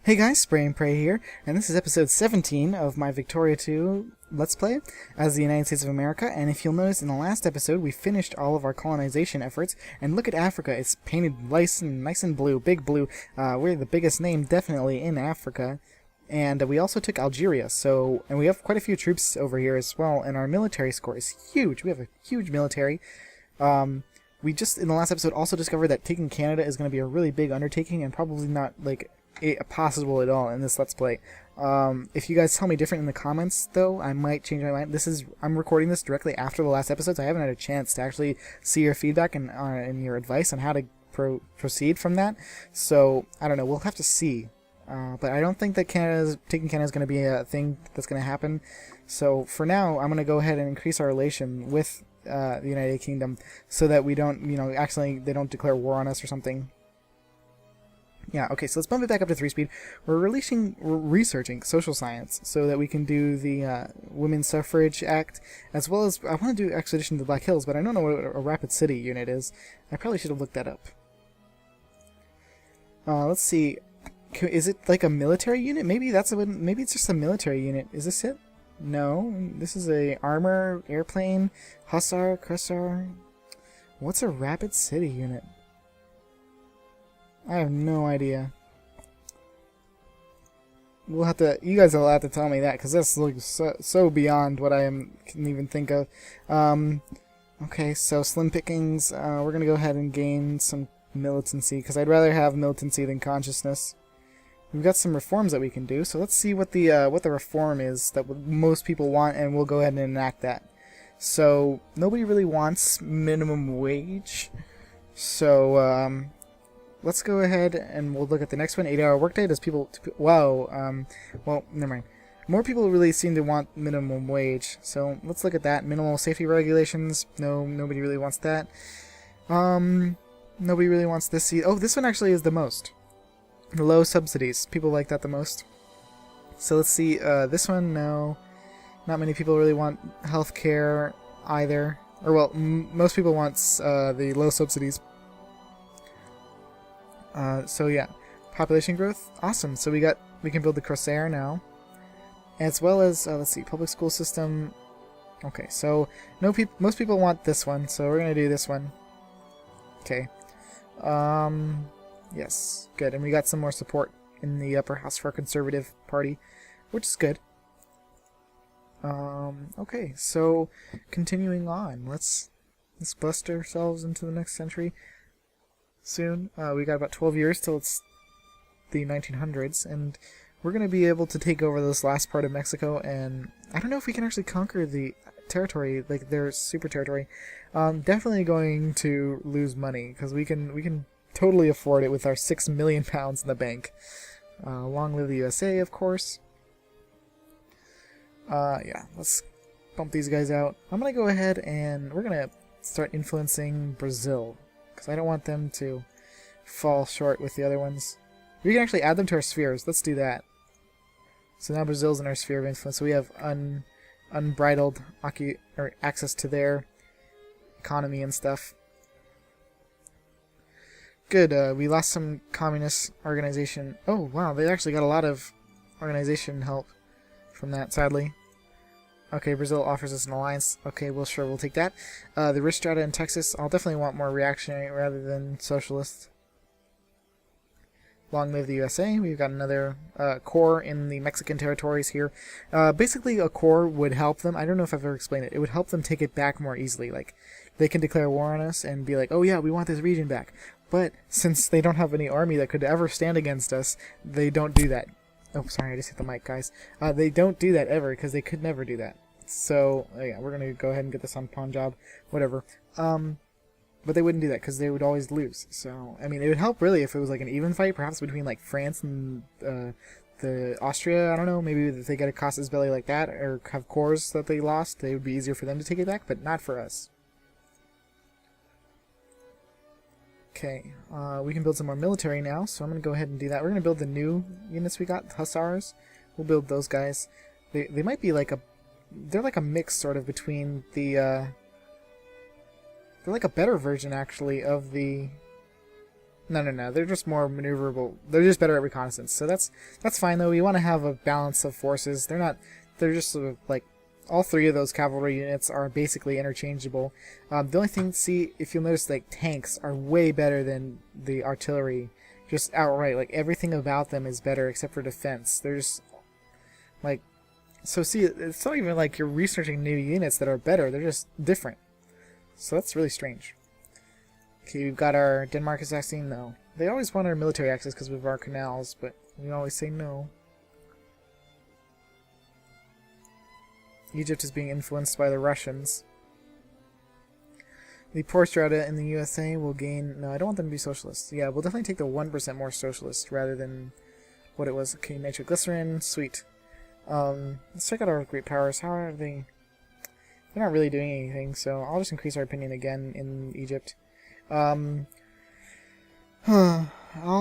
Hey guys, Spray and Pray here, and this is episode 17 of my Victoria 2 Let's Play as the United States of America. And if you'll notice, in the last episode we finished all of our colonization efforts, and look at Africa, it's painted nice and blue, big blue. We're the biggest name definitely in Africa, and we also took Algeria, and we have quite a few troops over here as well, and our military score is huge. We have a huge military. We just, in the last episode, also discovered that taking Canada is going to be a really big undertaking, and probably not, like, possible at all in this Let's Play. If you guys tell me different in the comments, though, I might change my mind. I'm recording this directly after the last episode, so I haven't had a chance to actually see your feedback and your advice on how to proceed from that. So, I don't know, we'll have to see. But I don't think that taking Canada is going to be a thing that's going to happen. So, for now, I'm going to go ahead and increase our relation with the United Kingdom so that we don't, they don't declare war on us or something. Yeah, okay, so let's bump it back up to 3 speed. We're researching social science so that we can do the Women's Suffrage Act, as well as, I want to do Expedition to the Black Hills, but I don't know what a Rapid City unit is. I probably should have looked that up. Let's see, is it like a military unit? Maybe it's just a military unit. Is this it? No, this is a armor, airplane, hussar, cursor. What's a Rapid City unit? I have no idea. You guys will have to tell me that, because this looks so beyond what I can even think of. Okay, so slim pickings. We're gonna go ahead and gain some militancy, because I'd rather have militancy than consciousness. We've got some reforms that we can do, so let's see what the reform is that most people want, and we'll go ahead and enact that. So nobody really wants minimum wage, so let's go ahead and we'll look at the next one. 8-hour workday. Does people? Wow. Well, never mind. More people really seem to want minimum wage. So let's look at that. Minimal safety regulations. No, nobody really wants that. Nobody really wants this. Oh, this one actually is the most. Low subsidies. People like that the most. So let's see. This one, no. Not many people really want healthcare either. Or well, most people want the low subsidies. So yeah, population growth, awesome. So we can build the Corsair now, as well as let's see, public school system. Okay, so most people want this one, so we're gonna do this one. Okay, yes, good, and we got some more support in the upper house for our Conservative Party, which is good. Okay, so continuing on, let's bust ourselves into the next century. Soon. We got about 12 years till it's the 1900s, and we're going to be able to take over this last part of Mexico, and I don't know if we can actually conquer the territory, like their super territory. Definitely going to lose money, because we can totally afford it with our 6 million pounds in the bank. Long live the USA, of course. Yeah, let's bump these guys out. I'm going to go ahead and we're going to start influencing Brazil, because I don't want them to fall short with the other ones. We can actually add them to our spheres. Let's do that. So now Brazil's in our sphere of influence, so we have unbridled access to their economy and stuff. Good, we lost some communist organization. Oh, wow, they actually got a lot of organization help from that, sadly. Okay, Brazil offers us an alliance. Okay, well, sure, we'll take that. The rich strata in Texas, I'll definitely want more reactionary rather than socialist. Long live the USA. We've got another core in the Mexican territories here. Basically, a core would help them. I don't know if I've ever explained it. It would help them take it back more easily. Like, they can declare war on us and be like, oh yeah, we want this region back. But since they don't have any army that could ever stand against us, they don't do that. Oh, sorry, I just hit the mic, guys. They don't do that ever, because they could never do that. So, yeah, we're going to go ahead and get this on Punjab, whatever. But they wouldn't do that, because they would always lose. So, I mean, it would help, really, if it was, like, an even fight, perhaps between, like, France and the Austria, I don't know, maybe if they get a casus belli like that, or have cores that they lost, it would be easier for them to take it back, but not for us. Okay, we can build some more military now, so I'm going to go ahead and do that. We're going to build the new units we got, the Hussars. We'll build those guys. They might be like they're like a mix, sort of, between the, they're like a better version, actually, of the No. They're just more maneuverable. They're just better at reconnaissance. So that's fine though. We want to have a balance of forces. They're not. They're just sort of like all three of those cavalry units are basically interchangeable. The only thing, see, if you'll notice, like tanks are way better than the artillery, just outright. Like everything about them is better except for defense. They're just like. So see, it's not even like you're researching new units that are better. They're just different. So that's really strange. Okay, we've got our Denmark is accessing. No. They always want our military access because we have our canals, but we always say no. Egypt is being influenced by the Russians. The poor strata in the USA will gain... No, I don't want them to be socialists. Yeah, we'll definitely take the 1% more socialist rather than what it was. Okay, nitroglycerin. Sweet. Let's check out our great powers. How are they? They're not really doing anything, so I'll just increase our opinion again in Egypt. I'll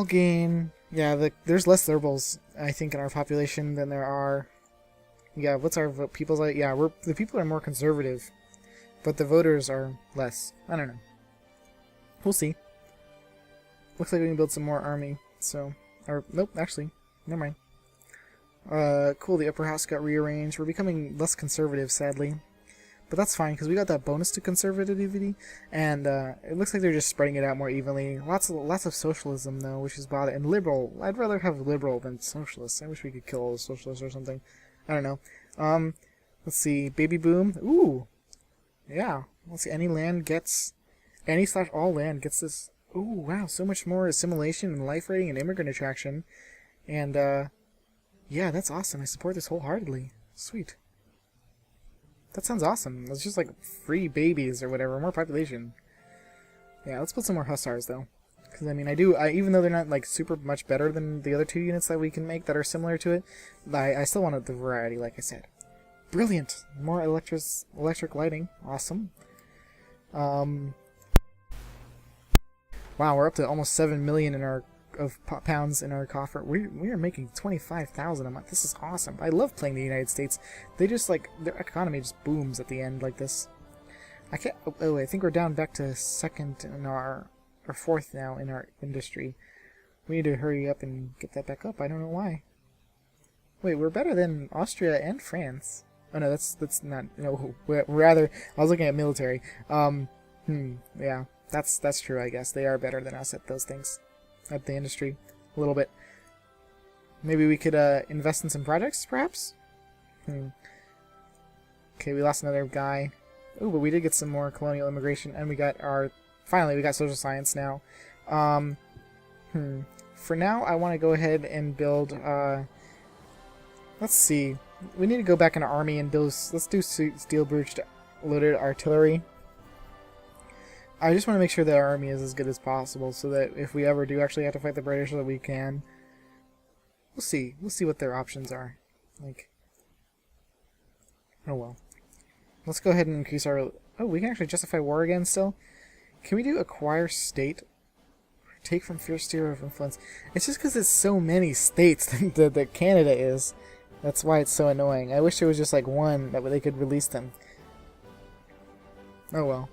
gain... Yeah, there's less liberals, I think, in our population than there are... Yeah, what's our vote? People's like... Yeah, the people are more conservative, but the voters are less. I don't know. We'll see. Looks like we can build some more army, so... Or, nope, actually. Never mind. Cool, the upper house got rearranged. We're becoming less conservative, sadly. But that's fine, because we got that bonus to conservativity, and it looks like they're just spreading it out more evenly. Lots of socialism, though, which is bad. And liberal. I'd rather have liberal than socialist. I wish we could kill all the socialists or something. I don't know. Let's see. Baby boom. Ooh. Yeah. Let's see. Any land gets... Any/all land gets this... Ooh, wow. So much more assimilation and life rating and immigrant attraction. And, yeah, that's awesome. I support this wholeheartedly. Sweet. That sounds awesome. It's just like free babies or whatever, more population. Yeah, let's put some more hussars though, because I mean, even though they're not like super much better than the other two units that we can make that are similar to it, I still wanted the variety, like I said. Brilliant. More electric lighting. Awesome. Wow, we're up to almost 7 million in our pounds in our coffer. We are making 25,000 a month. This is awesome. I love playing the United States. They just like their economy just booms at the end like this. I can't. Oh, I think we're down back to second in our or fourth now in our industry. We need to hurry up and get that back up. I don't know why. Wait, we're better than Austria and France. Oh no, that's not. No, rather I was looking at military. Yeah, that's true. I guess they are better than us at those things. At the industry, a little bit. Maybe we could invest in some projects, perhaps? Okay, we lost another guy. Ooh, but we did get some more colonial immigration, and we got finally, we got social science now. For now, I want to go ahead and build, let's see. We need to go back in our army and build, let's do steel-breeched loaded artillery. I just want to make sure that our army is as good as possible, so that if we ever do actually have to fight the British, that we can. We'll see. We'll see what their options are. Like, oh well. Let's go ahead and increase our... Oh, we can actually justify war again still? Can we do acquire state? Take from fierce sphere of influence. It's just because it's so many states that Canada is. That's why it's so annoying. I wish there was just like one that they could release them. Oh well.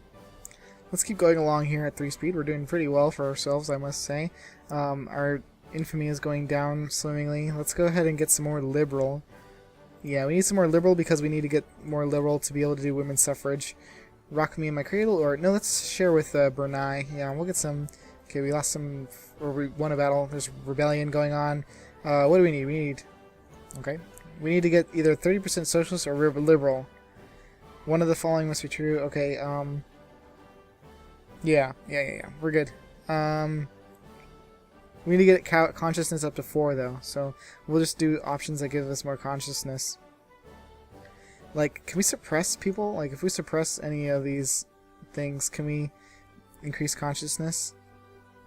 Let's keep going along here at 3 speed. We're doing pretty well for ourselves, I must say. Our infamy is going down swimmingly. Let's go ahead and get some more liberal. Yeah, we need some more liberal because we need to get more liberal to be able to do women's suffrage. Rock me in my cradle, or no, let's share with Brunei. Yeah, we'll get some. Okay, we lost some, or we won a battle. There's rebellion going on. What do we need? We need. Okay, we need to get either 30% socialist or liberal. One of the following must be true. Okay. Yeah. We're good. We need to get consciousness up to 4 though, so we'll just do options that give us more consciousness. Like, can we suppress people? Like, if we suppress any of these things, can we increase consciousness?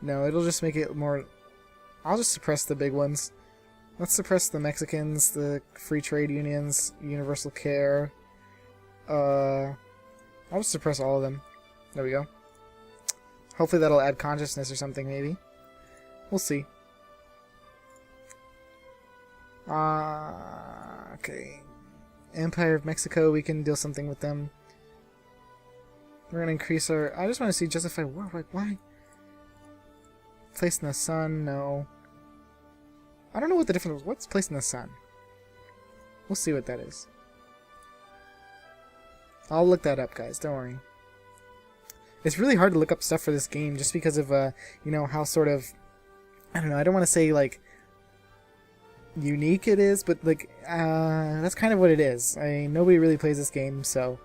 No, it'll just make it more... I'll just suppress the big ones. Let's suppress the Mexicans, the free trade unions, universal care. I'll just suppress all of them. There we go. Hopefully that'll add consciousness or something, maybe. We'll see. Okay. Empire of Mexico, we can do something with them. We're gonna increase our... I just want to see justify war. Like, why? Place in the sun, no. I don't know what the difference. What's place in the sun? We'll see what that is. I'll look that up, guys. Don't worry. It's really hard to look up stuff for this game just because of, you know, how sort of, I don't know, I don't want to say, like, unique it is, but, like, that's kind of what it is. Nobody really plays this game, so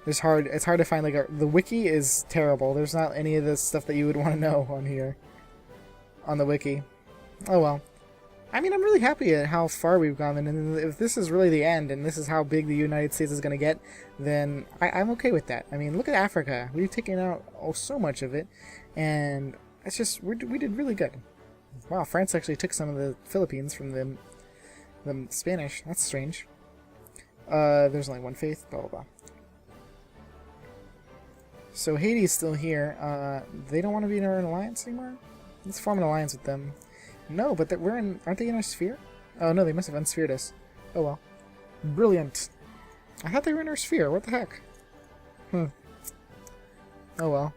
it's hard to find, like, the wiki is terrible. There's not any of the stuff that you would want to know on here, on the wiki. Oh, well. I mean, I'm really happy at how far we've gone, and if this is really the end, and this is how big the United States is going to get, then I'm okay with that. I mean, look at Africa. We've taken out so much of it, and it's just, we did really good. Wow, France actually took some of the Philippines from the Spanish. That's strange. There's only one faith, blah, blah, blah. So Haiti's still here. They don't want to be in our alliance anymore? Let's form an alliance with them. No, but aren't they in our sphere? Oh no, they must have unsphered us. Oh well. Brilliant. I thought they were in our sphere, what the heck? Oh well.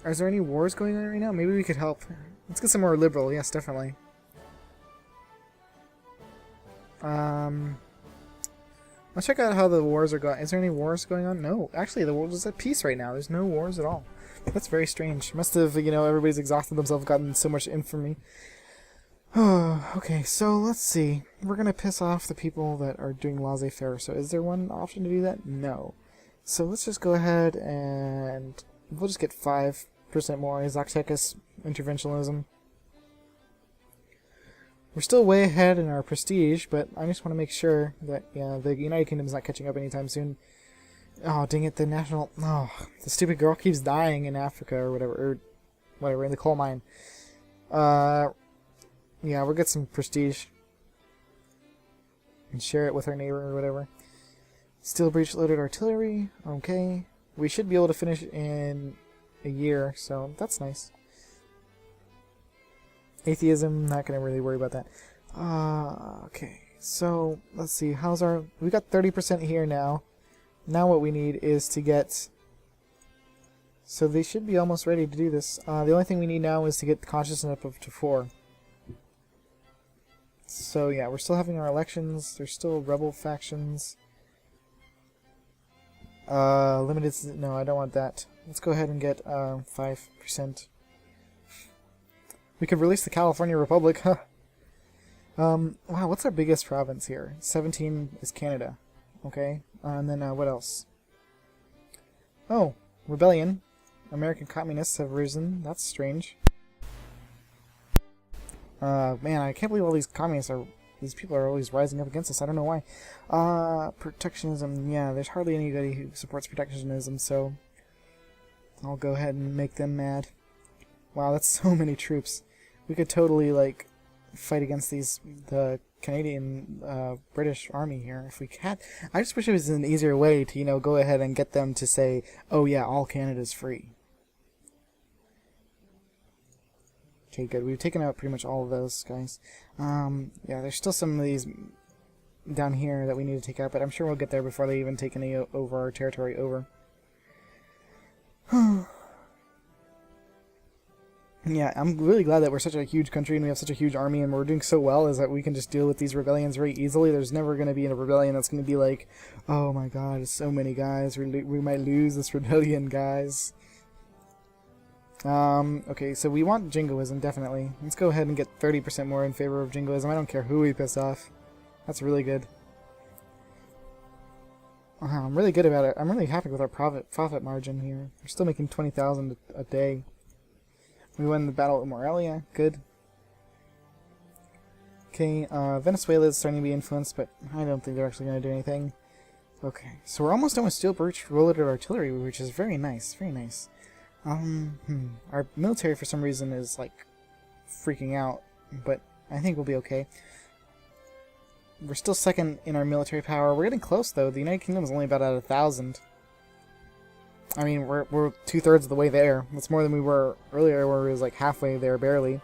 Is there any wars going on right now? Maybe we could help. Let's get some more liberal, yes, definitely. Let's check out how the wars are going. Is there any wars going on? No, actually the world is at peace right now. There's no wars at all. That's very strange. Must have, you know, everybody's exhausted themselves, gotten so much infamy. Oh, okay, so let's see. We're gonna piss off the people that are doing laissez-faire. So is there one option to do that? No. So let's just go ahead and we'll just get 5% more Zactecus interventionism. We're still way ahead in our prestige, but I just want to make sure that, yeah, the United Kingdom's not catching up anytime soon. Oh, dang it, the stupid girl keeps dying in Africa or whatever, in the coal mine. Yeah, we'll get some prestige. And share it with our neighbor or whatever. Steel breech loaded artillery, okay. We should be able to finish in a year, so that's nice. Atheism, not gonna really worry about that. Okay, so, let's see, we got 30% here now. Now what we need is to get... So they should be almost ready to do this. The only thing we need now is to get consciousness up to 4. So yeah, we're still having our elections. There's still rebel factions. Limited... No, I don't want that. Let's go ahead and get 5%. We could release the California Republic. Wow, what's our biggest province here? 17 is Canada. Okay. And then, what else? Oh, rebellion. American communists have risen. That's strange. Man, I can't believe all these these people are always rising up against us. I don't know why. Protectionism. Yeah, there's hardly anybody who supports protectionism, so I'll go ahead and make them mad. Wow, that's so many troops. We could totally, like, fight against the Canadian, British army here if we can. I just wish it was an easier way to, you know, go ahead and get them to say, oh yeah, all Canada's free. Okay, good. We've taken out pretty much all of those guys. Yeah, there's still some of these down here that we need to take out, but I'm sure we'll get there before they even take any over our territory over. Yeah, I'm really glad that we're such a huge country and we have such a huge army and we're doing so well is that we can just deal with these rebellions very easily. There's never going to be a rebellion that's going to be like, oh my god, it's so many guys, we might lose this rebellion, guys. Okay, so we want jingoism, definitely. Let's go ahead and get 30% more in favor of jingoism. I don't care who we piss off. That's really good. I'm really good about it. I'm really happy with our profit margin here. We're still making 20,000 a day. We won the battle at Morelia. Good. Okay, Venezuela is starting to be influenced, but I don't think they're actually going to do anything. Okay, so we're almost done with steel breech loaded artillery, which is very nice. Very nice. Our military, for some reason, is, like, freaking out, but I think we'll be okay. We're still second in our military power. We're getting close, though. The United Kingdom is only about at 1,000. I mean, we're 2/3 of the way there. That's more than we were earlier, where we was like halfway there, barely.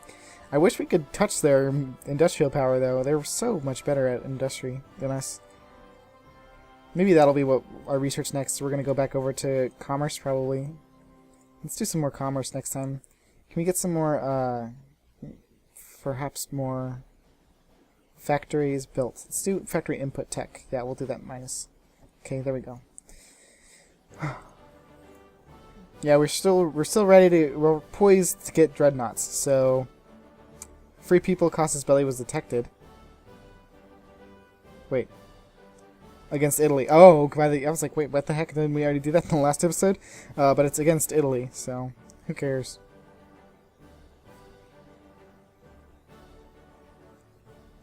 I wish we could touch their industrial power, though. They're so much better at industry than us. Maybe that'll be what our research next. We're going to go back over to commerce, probably. Let's do some more commerce next time. Can we get some more, perhaps more factories built? Let's do factory input tech. Yeah, we'll do that minus. Okay, there we go. Yeah, we're still ready to, we're poised to get dreadnoughts. So, free people, Casus Belli was detected. Wait. Against Italy. Oh, I was like, wait, what the heck? Didn't we already do that in the last episode? But it's against Italy, so who cares?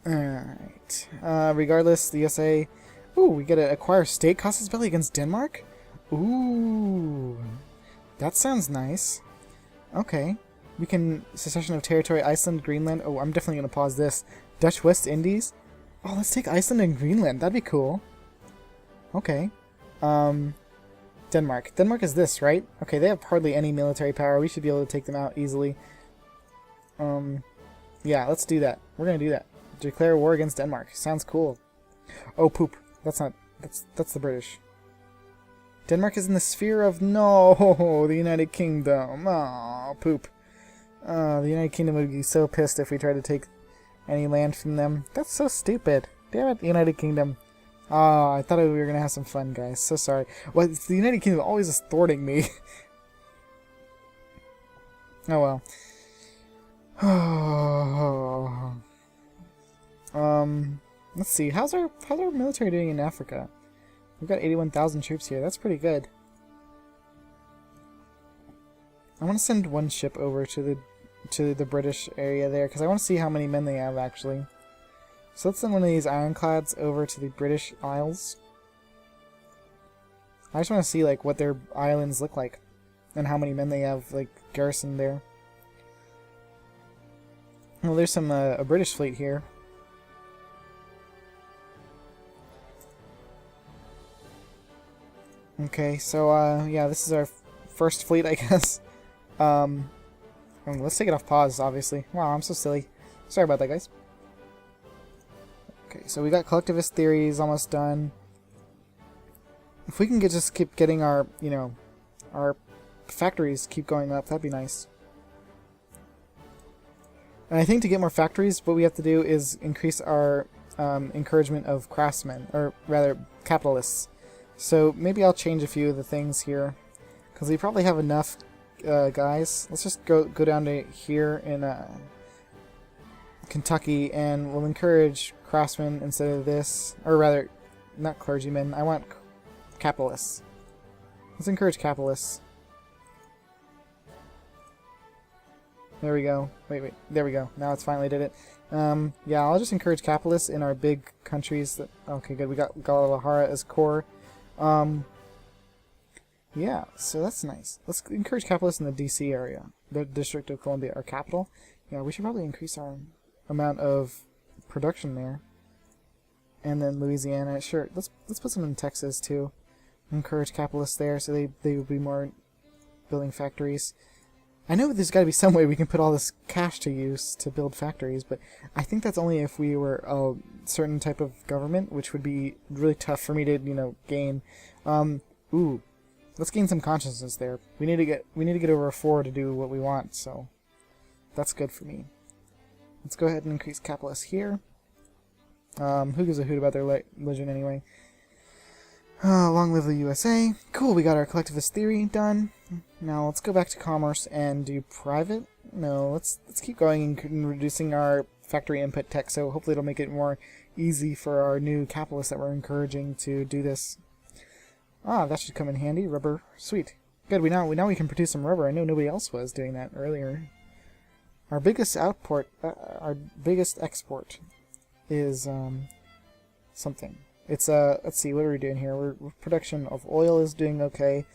Alright. Regardless, the USA... Ooh, we get to acquire state Casus Belli against Denmark? Ooh. That sounds nice. Okay. We can... Secession of territory, Iceland, Greenland. Oh, I'm definitely going to pause this. Dutch West Indies? Oh, let's take Iceland and Greenland. That'd be cool. Okay. Denmark. Denmark is this, right? Okay, they have hardly any military power. We should be able to take them out easily. Yeah, let's do that. We're gonna do that. Declare war against Denmark. Sounds cool. Oh, poop. That's not... That's the British. Denmark is in the sphere of... No! The United Kingdom. Oh, poop. The United Kingdom would be so pissed if we tried to take any land from them. That's so stupid. Damn it, the United Kingdom. Oh, I thought we were going to have some fun, guys. So sorry. Well, it's the United Kingdom always is thwarting me. Oh, well. Let's see. How's our military doing in Africa? We've got 81,000 troops here. That's pretty good. I want to send one ship over to the British area there, because I want to see how many men they have, actually. So let's send one of these ironclads over to the British Isles. I just want to see, like, what their islands look like, and how many men they have, like, garrisoned there. Well, there's some a British fleet here. Okay, so yeah, this is our first fleet, I guess. Let's take it off pause, obviously. Wow, I'm so silly. Sorry about that, guys. Okay, so we got collectivist theories almost done. If we can just keep getting our, you know, our factories keep going up, that'd be nice. And I think to get more factories, what we have to do is increase our encouragement of craftsmen, or rather, capitalists. So maybe I'll change a few of the things here, because we probably have enough guys. Let's just go down to here in Kentucky, and we'll encourage craftsmen instead of this, or rather, not clergymen. I want capitalists. Let's encourage capitalists. There we go. Wait. There we go. Now it's finally did it. Yeah, I'll just encourage capitalists in our big countries. That, okay, good. We got Guadalajara as core. Yeah, so that's nice. Let's encourage capitalists in the DC area, the District of Columbia, our capital. Yeah, we should probably increase our amount of production there. And then Louisiana, sure. Let's put some in Texas too. Encourage capitalists there, so they will be more building factories. I know there's got to be some way we can put all this cash to use to build factories, but I think that's only if we were a certain type of government, which would be really tough for me to, you know, gain. Ooh, let's gain some consciousness there. We need to get over a 4 to do what we want, so that's good for me. Let's go ahead and increase capitalists here. Who gives a hoot about their religion anyway? Long live the USA. Cool, we got our collectivist theory done. Now let's go back to commerce and do private. No, let's keep going and reducing our factory input tech, so hopefully it'll make it more easy for our new capitalists that we're encouraging to do this. Ah, that should come in handy. Rubber, sweet. Good, we now we can produce some rubber. I know nobody else was doing that earlier. Our biggest our biggest export is something. It's let's see, what are we doing here? Production of oil is doing okay.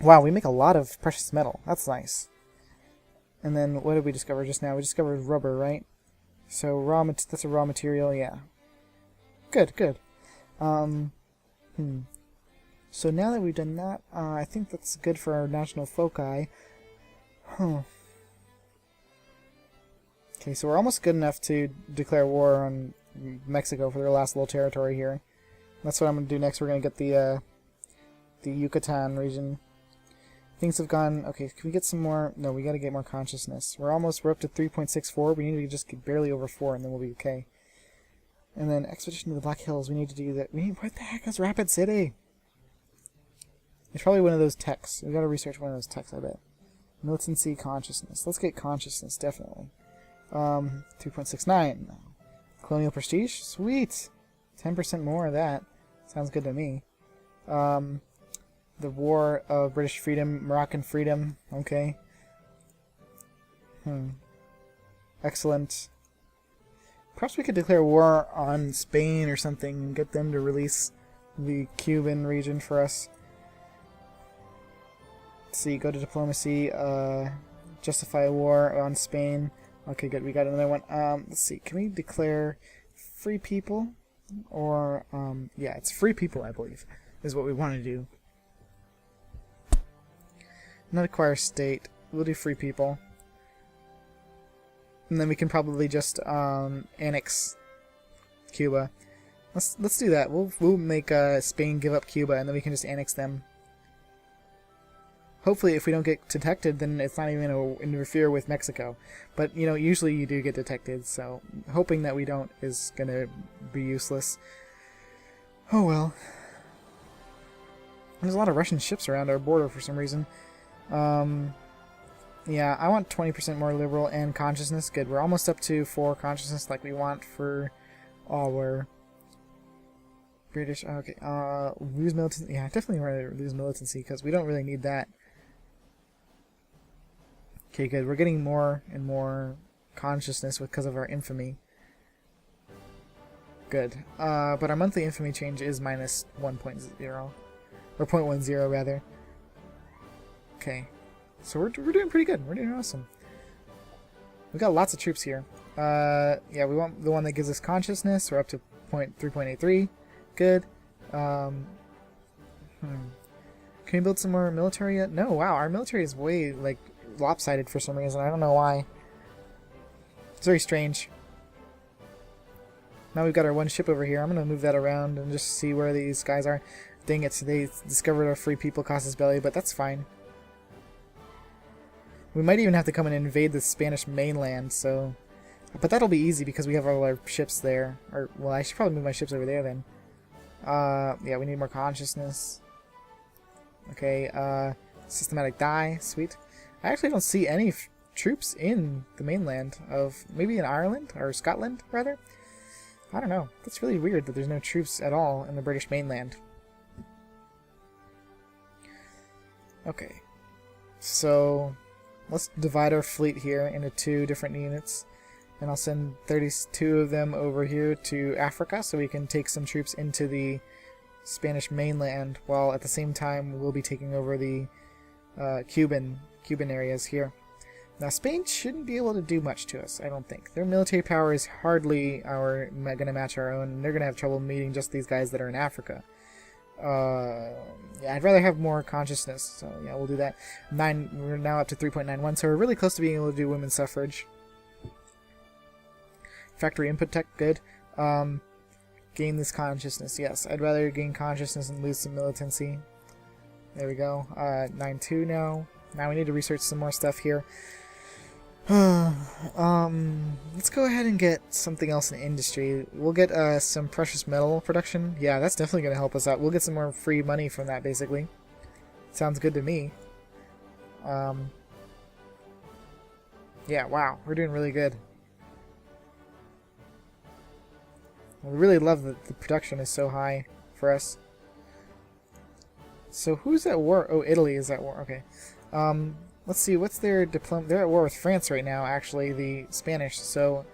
Wow, we make a lot of precious metal. That's nice. And then what did we discover just now? We discovered rubber, right? So that's a raw material, yeah. Good. So now that we've done that, I think that's good for our national foci. Huh. Okay, so we're almost good enough to declare war on Mexico for their last little territory here. That's what I'm going to do next. We're going to get the Yucatan region. Things have gone... Okay, can we get some more... No, we gotta get more consciousness. We're up to 3.64. We need to just get barely over 4, and then we'll be okay. And then Expedition to the Black Hills, we need to do that. What the heck is Rapid City? It's probably one of those techs. We gotta research one of those techs, I bet. Militancy, consciousness. Let's get consciousness, definitely. 3.69. Colonial prestige? Sweet! 10% more of that. Sounds good to me. The War of British Freedom, Moroccan Freedom. Okay. Excellent. Perhaps we could declare war on Spain or something and get them to release the Cuban region for us. Let's see, go to diplomacy, justify a war on Spain. Okay, good, we got another one. Let's see, can we declare free people? Or, yeah, it's free people, I believe, is what we want to do. Not acquire state. We'll do free people. And then we can probably just annex Cuba. Let's do that. We'll make Spain give up Cuba, and then we can just annex them. Hopefully, if we don't get detected, then it's not even going to interfere with Mexico. But you know, usually you do get detected, so hoping that we don't is going to be useless. Oh well. There's a lot of Russian ships around our border for some reason. Yeah, I want 20% more liberal and consciousness. Good, we're almost up to 4 consciousness like we want for our British. Okay, lose militancy. Yeah, definitely rather lose militancy because we don't really need that. Okay, good. We're getting more and more consciousness because of our infamy. Good. But our monthly infamy change is minus 1.0. Or 0.10 rather. Okay. So we're doing pretty good. We're doing awesome. We've got lots of troops here. Yeah, we want the one that gives us consciousness. We're up to 3.83. Good. Can we build some more military yet? No, wow, our military is way, like, lopsided for some reason. I don't know why. It's very strange. Now we've got our one ship over here. I'm going to move that around and just see where these guys are. Dang it, they discovered our free people Casus Belli, but that's fine. We might even have to come and invade the Spanish mainland, so... But that'll be easy because we have all our ships there. Or, well, I should probably move my ships over there then. Yeah, we need more consciousness. Okay, systematic die, sweet. I actually don't see any troops in the mainland of... Maybe in Ireland? Or Scotland, rather? I don't know. That's really weird that there's no troops at all in the British mainland. Okay. So... Let's divide our fleet here into 2 different units. And I'll send 32 of them over here to Africa so we can take some troops into the Spanish mainland, while at the same time we'll be taking over the Cuban areas here. Now Spain shouldn't be able to do much to us, I don't think. Their military power is hardly going to match our own. They're going to have trouble meeting just these guys that are in Africa. Yeah, I'd rather have more consciousness, so yeah, we'll do that. We're now up to 3.91, so we're really close to being able to do women's suffrage. Factory input tech, good. Gain this consciousness, yes. I'd rather gain consciousness and lose some militancy. There we go. 9.2 now. Now we need to research some more stuff here. Let's go ahead and get something else in industry. We'll get some precious metal production. Yeah, that's definitely going to help us out. We'll get some more free money from that, basically. Sounds good to me. Yeah, wow, we're doing really good. I really love that the production is so high for us. So who's at war? Oh, Italy is at war. Okay. Let's see, what's their diploma? They're at war with France right now, actually, the Spanish. So,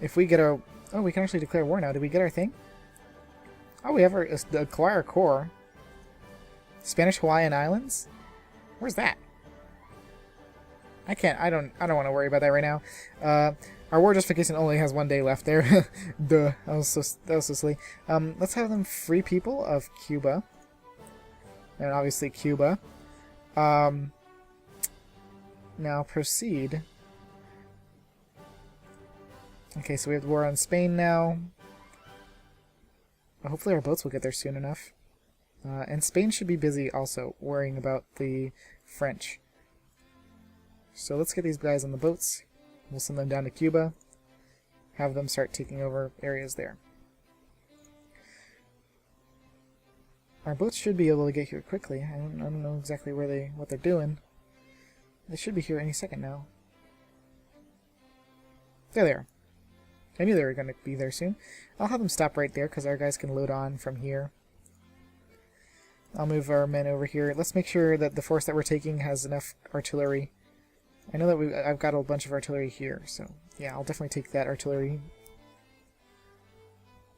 if we get our... Oh, we can actually declare war now. Did we get our thing? Oh, we have our acquire core. Spanish Hawaiian Islands? Where's that? I don't want to worry about that right now. Our war justification only has 1 day left there. Duh. That was so silly. Let's have them free people of Cuba. And obviously Cuba. Now proceed. Okay, so we have war on Spain now. Well, hopefully our boats will get there soon enough. And Spain should be busy also worrying about the French. So let's get these guys on the boats. We'll send them down to Cuba. Have them start taking over areas there. Our boats should be able to get here quickly. I don't know exactly what they're doing. They should be here any second now. There they are. I knew they were going to be there soon. I'll have them stop right there because our guys can load on from here. I'll move our men over here. Let's make sure that the force that we're taking has enough artillery. I know that I've got a bunch of artillery here, so yeah, I'll definitely take that artillery.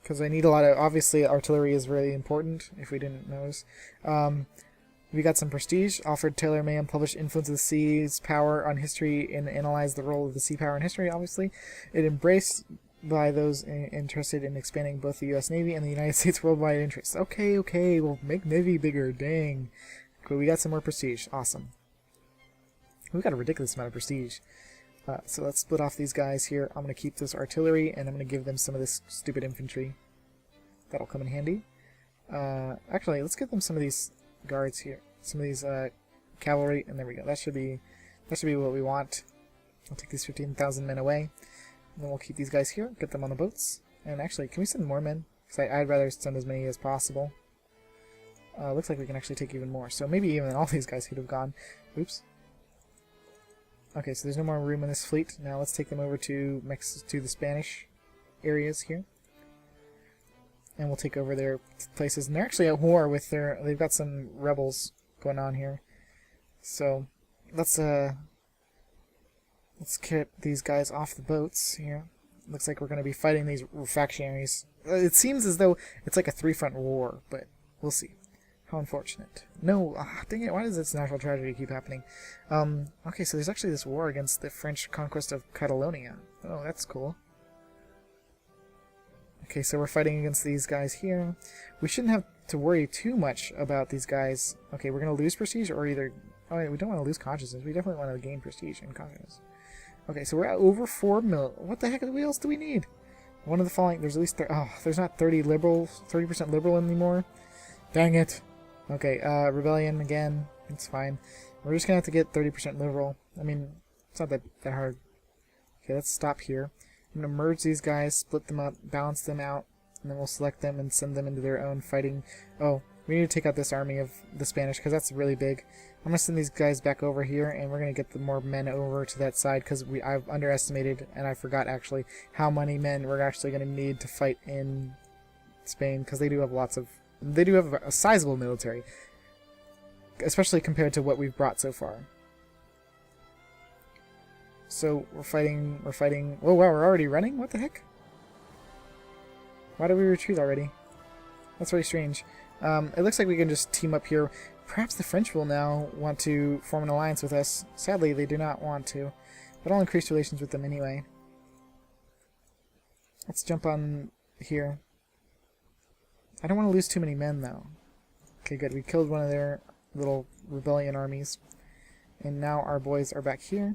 Because I need a lot of... Obviously, artillery is really important, if we didn't notice. We got some prestige. Alfred Taylor Mayhem published Influence of the Sea's Power on History and analyzed the role of the sea power in history, obviously. It embraced by those interested in expanding both the U.S. Navy and the United States worldwide interests. Okay, we'll make Navy bigger, dang. Cool, we got some more prestige. Awesome. We got a ridiculous amount of prestige. So let's split off these guys here. I'm going to keep this artillery, and I'm going to give them some of this stupid infantry. That'll come in handy. Actually, let's give them some of these guards here. Some of these cavalry, and there we go. That should be what we want. I'll take these 15,000 men away. And then we'll keep these guys here, get them on the boats. And actually, can we send more men? Because I'd rather send as many as possible. Looks like we can actually take even more. So maybe even all these guys could have gone. Oops. Okay, so there's no more room in this fleet. Now let's take them over to the Spanish areas here. And we'll take over their places. And they're actually at war with they've got some rebels going on here. So let's get these guys off the boats here. Looks like we're going to be fighting these factionaries. It seems as though it's like a three-front war, but we'll see. How unfortunate. No, dang it, why does this national tragedy keep happening? Okay, so there's actually this war against the French conquest of Catalonia. Oh, that's cool. Okay, so we're fighting against these guys here. We shouldn't have to worry too much about these guys. Okay, we're going to lose prestige or either... Oh, wait, we don't want to lose consciousness. We definitely want to gain prestige and consciousness. Okay, so we're at over 4 mil. What the heck else do we need? One of the following... There's at least... there's not 30% liberal anymore. Dang it. Okay, rebellion again. It's fine. We're just going to have to get 30% liberal. I mean, it's not that hard. Okay, let's stop here. I'm going to merge these guys, split them up, balance them out, and then we'll select them and send them into their own fighting. Oh, we need to take out this army of the Spanish because that's really big. I'm going to send these guys back over here, and we're going to get the more men over to that side because I've underestimated, and I forgot actually, how many men we're actually going to need to fight in Spain because they do have They do have a sizable military, especially compared to what we've brought so far. So we're fighting. Oh wow, we're already running? What the heck? Why did we retreat already? That's very strange. It looks like we can just team up here. Perhaps the French will now want to form an alliance with us. Sadly, they do not want to, but I'll increase relations with them anyway. Let's jump on here. I don't want to lose too many men, though. Okay, good. We killed one of their little rebellion armies. And now our boys are back here.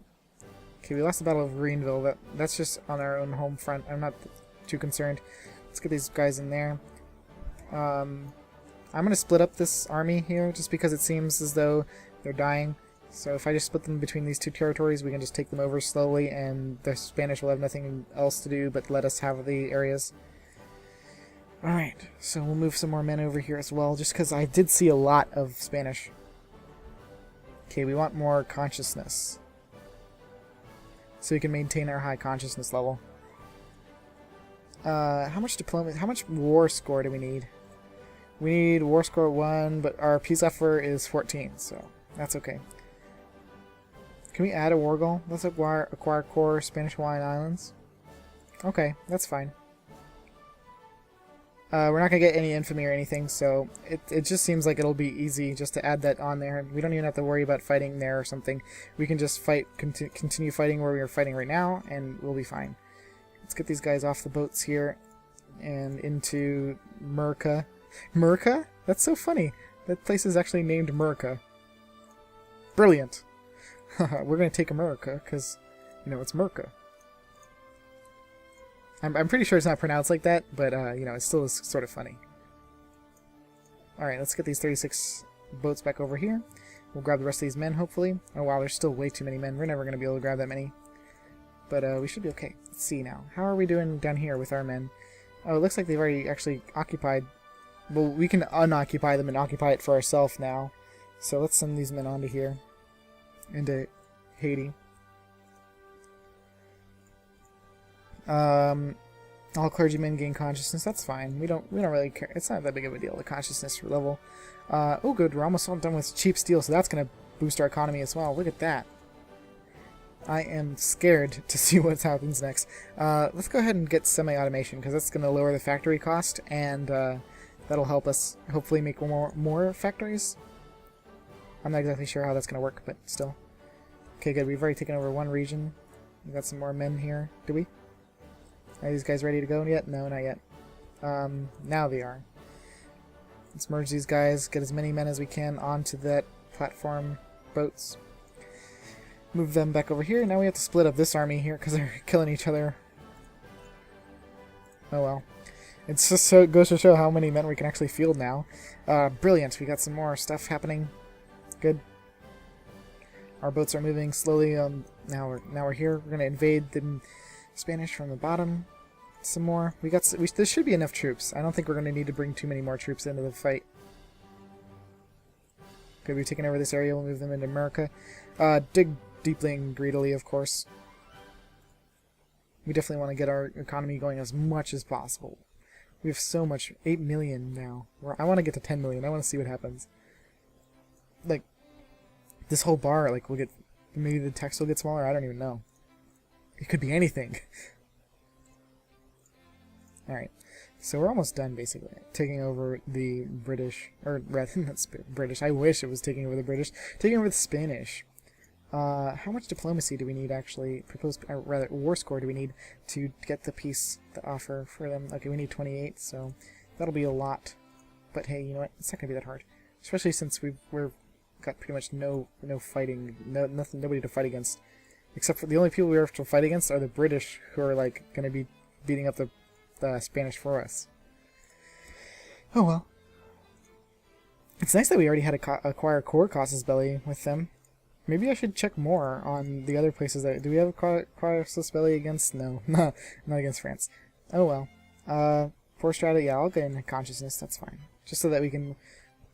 Okay, we lost the Battle of Greenville. That's just on our own home front. I'm not too concerned. Let's get these guys in there. I'm going to split up this army here, just because it seems as though they're dying. So if I just split them between these two territories, we can just take them over slowly, and the Spanish will have nothing else to do but let us have the areas. Alright, so we'll move some more men over here as well, just because I did see a lot of Spanish. Okay, we want more consciousness, so we can maintain our high consciousness level. How much war score do we need? We need war score 1, but our peace effort is 14, so that's okay. Can we add a war goal? Let's acquire core Spanish Hawaiian Islands. Okay, that's fine. We're not going to get any infamy or anything, so it just seems like it'll be easy just to add that on there. We don't even have to worry about fighting there or something. We can just continue fighting where we are fighting right now, and we'll be fine. Let's get these guys off the boats here and into Murka. Murka? That's so funny. That place is actually named Murka. Brilliant. We're going to take America because, you know, it's Murka. I'm pretty sure it's not pronounced like that, but, you know, it still is sort of funny. Alright, let's get these 36 boats back over here. We'll grab the rest of these men, hopefully. Oh wow, there's still way too many men. We're never going to be able to grab that many. But we should be okay. Let's see now. How are we doing down here with our men? Oh, it looks like they've already actually occupied... Well, we can unoccupy them and occupy it for ourselves now. So let's send these men onto here. Into Haiti. All clergymen gain consciousness. That's fine. We don't really care. It's not that big of a deal, the consciousness level. Oh good, we're almost all done with cheap steel, so that's going to boost our economy as well. Look at that. I am scared to see what happens next. Let's go ahead and get semi-automation, because that's going to lower the factory cost, and that'll help us hopefully make more factories. I'm not exactly sure how that's going to work, but still. Okay, good. We've already taken over one region. We've got some more men here. Do we? Are these guys ready to go yet? No, not yet. Now they are. Let's merge these guys, get as many men as we can onto that platform boats. Move them back over here. Now we have to split up this army here because they're killing each other. Oh well. It's just so it goes to show how many men we can actually field now. Brilliant. We got some more stuff happening. Good. Our boats are moving slowly. Now we're here. We're gonna invade the Spanish from the bottom. Some more. There should be enough troops. I don't think we're gonna need to bring too many more troops into the fight. Okay, we've taken over this area. We'll move them into America. Dig deeply and greedily, of course. We definitely want to get our economy going as much as possible. We have so much. 8 million now. I want to get to 10 million. I want to see what happens. Like, this whole bar, like, will get... Maybe the text will get smaller? I don't even know. It could be anything. Alright. So we're almost done, basically. Taking over the British... Or, rather, not British. I wish it was taking over the British. Taking over the Spanish. How much diplomacy do we need, actually? Rather, war score do we need to get the peace, the offer for them? Okay, we need 28, so that'll be a lot. But hey, you know what? It's not going to be that hard. Especially since we've got pretty much no fighting, nobody to fight against. Except for the only people we have to fight against are the British, who are, like, going to be beating up the Spanish for us. Oh well. It's nice that we already had acquire core casus belli with them. Maybe I should check more on the other places that... Do we have a casus belli against? No, not against France. Oh well. Poor strata, yeah, I'll get into consciousness, that's fine. Just so that we can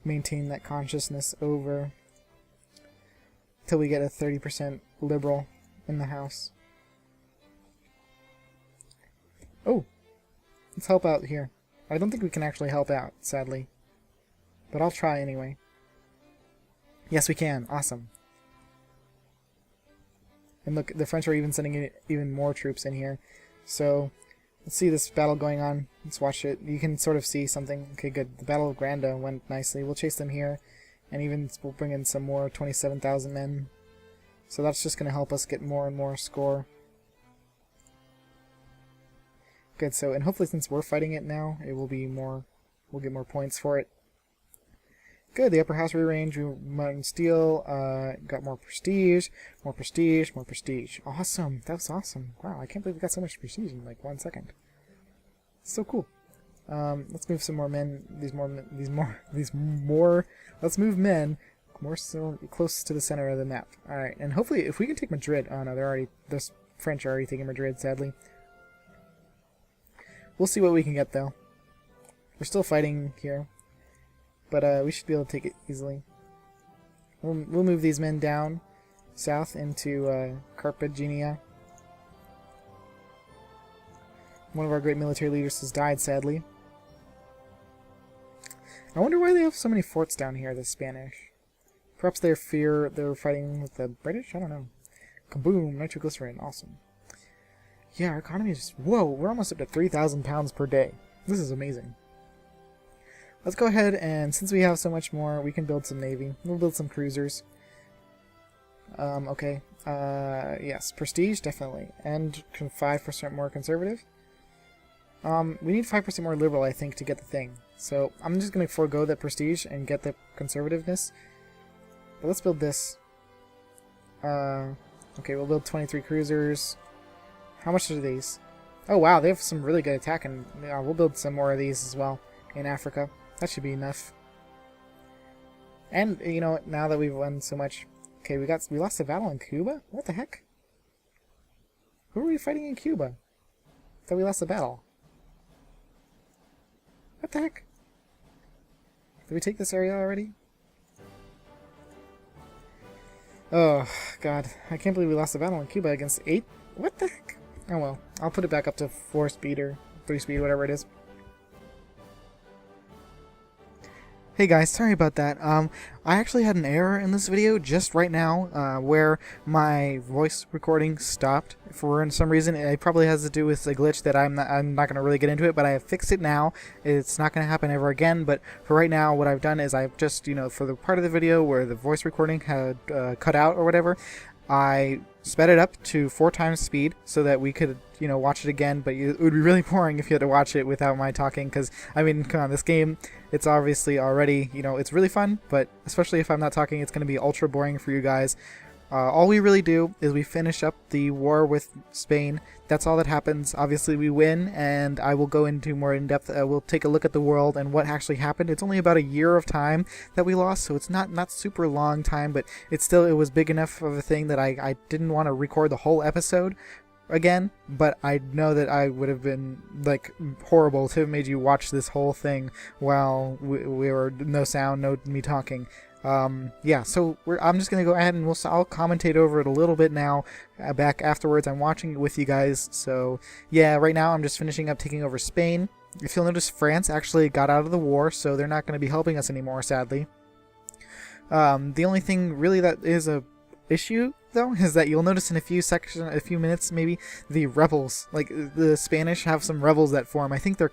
maintain that consciousness over till we get a 30% liberal in the house. Oh! Let's help out here. I don't think we can actually help out, sadly. But I'll try anyway. Yes, we can. Awesome. And look, the French are even sending in even more troops in here. So, let's see this battle going on. Let's watch it. You can sort of see something. Okay, good. The Battle of Granda went nicely. We'll chase them here. And even we'll bring in some more 27,000 men. So that's just going to help us get more and more score. Good, so, and hopefully since we're fighting it now, it will be more, we'll get more points for it. Good, the upper house rearranged, modern steel, got more prestige, more prestige, more prestige. Awesome, that was awesome. Wow, I can't believe we got so much prestige in like 1 second. So cool. Let's move some more men, let's move men more so close to the center of the map. Alright, and hopefully if we can take Madrid, oh no, the French are already taking Madrid, sadly. We'll see what we can get though. We're still fighting here. But we should be able to take it easily. We'll move these men down south into Cartagena. One of our great military leaders has died, sadly. I wonder why they have so many forts down here, the Spanish. Perhaps they're fighting with the British? I don't know. Kaboom! Nitroglycerin. Awesome. Yeah, our economy is just... Whoa! We're almost up to 3,000 pounds per day. This is amazing. Let's go ahead and, since we have so much more, we can build some navy. We'll build some cruisers. Okay. Yes, prestige, definitely. And 5% more conservative. We need 5% more liberal, I think, to get the thing. So, I'm just going to forego that prestige and get the conservativeness. But let's build this. Okay, we'll build 23 cruisers. How much are these? Oh, wow, they have some really good attack, and we'll build some more of these as well in Africa. That should be enough. And, you know, now that we've won so much... Okay, we lost a battle in Cuba? What the heck? Who are we fighting in Cuba? Thought we lost the battle. What the heck? Did we take this area already? Oh, God. I can't believe we lost the battle in Cuba against 8. What the heck? Oh well. I'll put it back up to 4 speed or 3 speed, whatever it is. Hey guys, sorry about that. I actually had an error in this video just right now, where my voice recording stopped for some reason. It probably has to do with a glitch that I'm not going to really get into it, but I have fixed it now. It's not going to happen ever again, but for right now, what I've done is I've just, you know, for the part of the video where the voice recording had cut out or whatever, I sped it up to 4 times speed so that we could, you know, watch it again, but it would be really boring if you had to watch it without my talking, because, I mean, come on, this game, it's obviously already, you know, it's really fun, but especially if I'm not talking, it's going to be ultra boring for you guys. All we really do is we finish up the war with Spain. That's all that happens. Obviously we win, and I will go into more in depth. We'll take a look at the world and what actually happened. It's only about a year of time that we lost, so it's not super long time, but it was big enough of a thing that I didn't want to record the whole episode again, but I know that I would have been like horrible to have made you watch this whole thing while we were no sound, no me talking. Yeah, so I'm just gonna go ahead and I'll commentate over it a little bit now, back afterwards. I'm watching it with you guys, so yeah, right now I'm just finishing up taking over Spain. If you'll notice, France actually got out of the war, so they're not going to be helping us anymore, sadly. The only thing really that is a issue though is that you'll notice in a few minutes maybe, the rebels, like the Spanish have some rebels that form. I think they're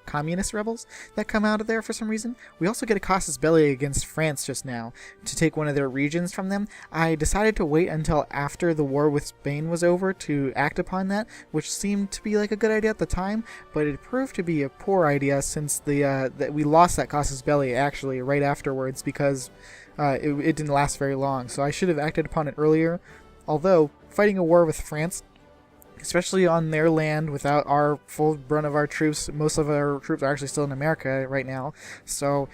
communist rebels that come out of there for some reason. We also get a casus belli against France just now to take one of their regions from them. I decided to wait until after the war with Spain was over to act upon that, which seemed to be like a good idea at the time, but it proved to be a poor idea since that we lost that casus belli actually right afterwards, because it didn't last very long, so I should have acted upon it earlier. Although, fighting a war with France, especially on their land without our full brunt of our troops, most of our troops are actually still in America right now, so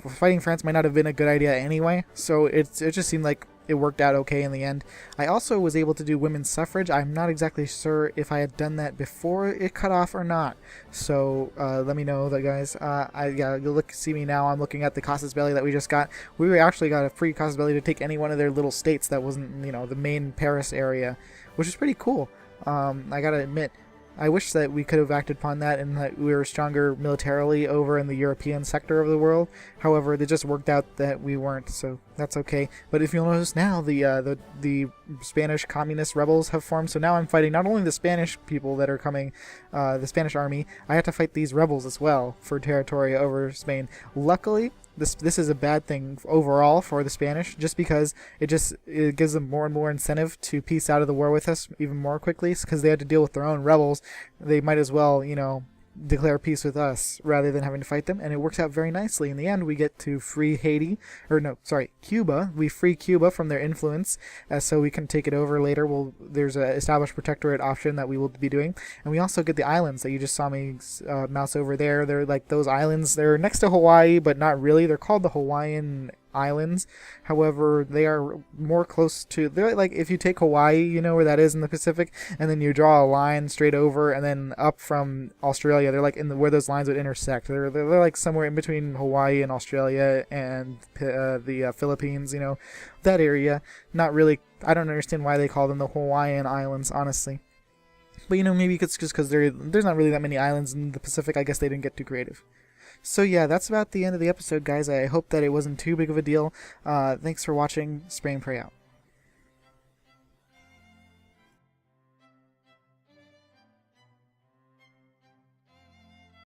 fighting France might not have been a good idea anyway, so it just seemed like it worked out okay in the end. I also was able to do women's suffrage. I'm not exactly sure if I had done that before it cut off or not, so let me know that, guys. Yeah, you'll see me now. I'm looking at the casus belli that we just got. We actually got a free casus belli to take any one of their little states that wasn't, you know, the main Paris area, which is pretty cool. I gotta admit, I wish that we could have acted upon that and that we were stronger militarily over in the European sector of the world. However, it just worked out that we weren't, so that's okay. But if you'll notice now, the Spanish communist rebels have formed, so now I'm fighting not only the Spanish people that are coming, the Spanish army, I have to fight these rebels as well for territory over Spain. Luckily, this is a bad thing overall for the Spanish, just because it gives them more and more incentive to peace out of the war with us even more quickly, because they had to deal with their own rebels. They might as well, you know, declare peace with us rather than having to fight them, and it works out very nicely. In the end, we get to free Cuba. We free Cuba from their influence, so we can take it over later. There's an established protectorate option that we will be doing, and we also get the islands that you just saw me mouse over there. They're like those islands. They're next to Hawaii, but not really. They're called the Hawaiian Islands. However, they are more close to, they're like, if you take Hawaii, you know where that is in the Pacific, and then you draw a line straight over and then up from Australia, they're like where those lines would intersect. They're like somewhere in between Hawaii and Australia and the Philippines, you know, that area. Not really, I don't understand why they call them the Hawaiian Islands, honestly. But, you know, maybe it's just because there's not really that many islands in the Pacific. I guess they didn't get too creative. So yeah, that's about the end of the episode, guys. I hope that it wasn't too big of a deal. Thanks for watching. Spray and pray out.